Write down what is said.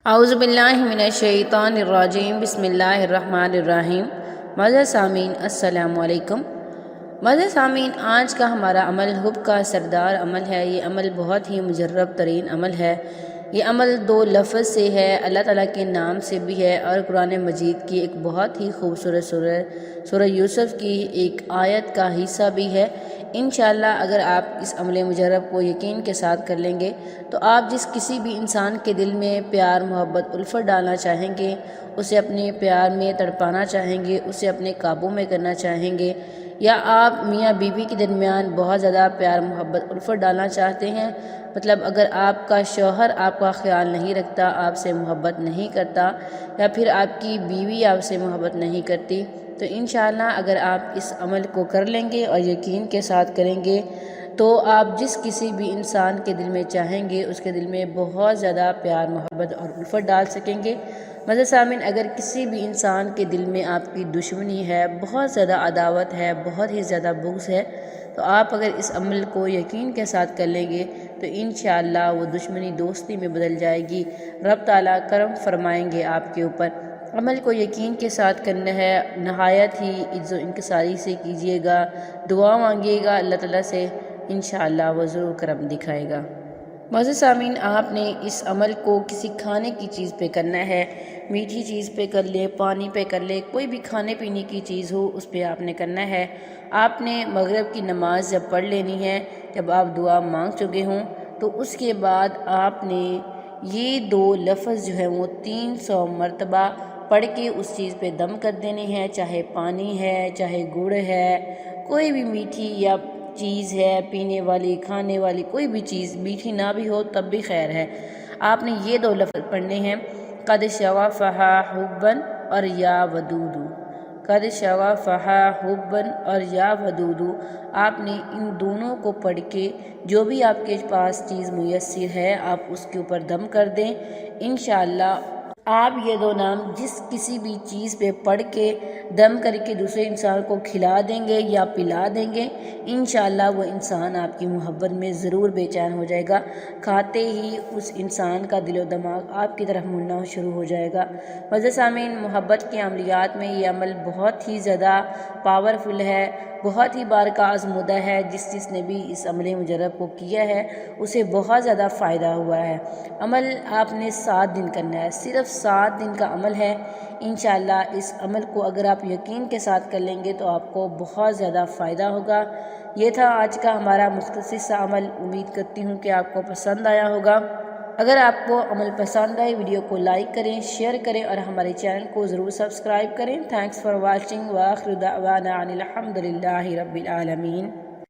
اعوذ باللہ من الشیطان الرجیم بسم اللہ الرحمن الرحیم۔ معزز سامعین السلام علیکم۔ معزز سامعین، آج کا ہمارا عمل حب کا سردار عمل ہے۔ یہ عمل بہت ہی مجرب ترین عمل ہے۔ یہ عمل دو لفظ سے ہے، اللہ تعالیٰ کے نام سے بھی ہے اور قرآن مجید کی ایک بہت ہی خوبصورت سورہ یوسف کی ایک آیت کا حصہ بھی ہے۔ انشاءاللہ اگر آپ اس عمل مجرب کو یقین کے ساتھ کر لیں گے تو آپ جس کسی بھی انسان کے دل میں پیار، محبت، الفت ڈالنا چاہیں گے، اسے اپنے پیار میں تڑپانا چاہیں گے، اسے اپنے قابو میں کرنا چاہیں گے، یا آپ میاں بیوی کے درمیان بہت زیادہ پیار، محبت، الفت ڈالنا چاہتے ہیں، مطلب اگر آپ کا شوہر آپ کا خیال نہیں رکھتا، آپ سے محبت نہیں کرتا، یا پھر آپ کی بیوی آپ سے محبت نہیں کرتی، تو انشاءاللہ اگر آپ اس عمل کو کر لیں گے اور یقین کے ساتھ کریں گے تو آپ جس کسی بھی انسان کے دل میں چاہیں گے اس کے دل میں بہت زیادہ پیار، محبت اور الفت ڈال سکیں گے۔ معزز سامعین، اگر کسی بھی انسان کے دل میں آپ کی دشمنی ہے، بہت زیادہ عداوت ہے، بہت ہی زیادہ بغض ہے، تو آپ اگر اس عمل کو یقین کے ساتھ کر لیں گے تو انشاءاللہ وہ دشمنی دوستی میں بدل جائے گی۔ رب تعالیٰ کرم فرمائیں گے آپ کے اوپر۔ عمل کو یقین کے ساتھ کرنا ہے، نہایت ہی عجز و انکساری سے کیجیے گا، دعا مانگیے گا اللہ تعالیٰ سے، انشاءاللہ وہ ضرور کرم دکھائے گا۔ معزز سامعین، آپ نے اس عمل کو کسی کھانے کی چیز پہ کرنا ہے، میٹھی چیز پہ کر لے، پانی پہ کر لے، کوئی بھی کھانے پینے کی چیز ہو اس پہ آپ نے کرنا ہے۔ آپ نے مغرب کی نماز جب پڑھ لینی ہے، جب آپ دعا مانگ چکے ہوں تو اس کے بعد آپ نے یہ دو لفظ جو ہے وہ 300 مرتبہ پڑھ کے اس چیز پہ دم کر دینے ہیں، چاہے پانی ہے، چاہے گڑ ہے، کوئی بھی میٹھی یا چیز ہے، پینے والی، کھانے والی کوئی بھی چیز، میٹھی نہ بھی ہو تب بھی خیر ہے۔ آپ نے یہ دو لفظ پڑھنے ہیں، قد شغفہا حبا اور یا ودود۔ قد شغفہا حبا اور یا ودود، آپ نے ان دونوں کو پڑھ کے جو بھی آپ کے پاس چیز میسر ہے آپ اس کے اوپر دم کر دیں۔ انشاءاللہ آپ یہ دو نام جس کسی بھی چیز پہ پڑھ کے دم کر کے دوسرے انسان کو کھلا دیں گے یا پلا دیں گے، انشاءاللہ وہ انسان آپ کی محبت میں ضرور بے چین ہو جائے گا۔ کھاتے ہی اس انسان کا دل و دماغ آپ کی طرف مڑنا شروع ہو جائے گا۔ معزز سامعین، محبت کے عملیات میں یہ عمل بہت ہی زیادہ پاورفل ہے، بہت ہی بارکاہ آزمودہ ہے۔ جس نے بھی اس عمل مجرب کو کیا ہے اسے بہت زیادہ فائدہ ہوا ہے۔ عمل آپ نے 7 دن کرنا ہے، صرف 7 دن کا عمل ہے۔ انشاءاللہ اس عمل کو اگر آپ یقین کے ساتھ کر لیں گے تو آپ کو بہت زیادہ فائدہ ہوگا۔ یہ تھا آج کا ہمارا مختصر سا عمل، امید کرتی ہوں کہ آپ کو پسند آیا ہوگا۔ اگر آپ کو عمل پسند آئے ویڈیو کو لائک کریں، شیئر کریں اور ہمارے چینل کو ضرور سبسکرائب کریں۔ تھینکس فار واچنگ، وآخر دعوانا ان الحمد للہ رب العالمین۔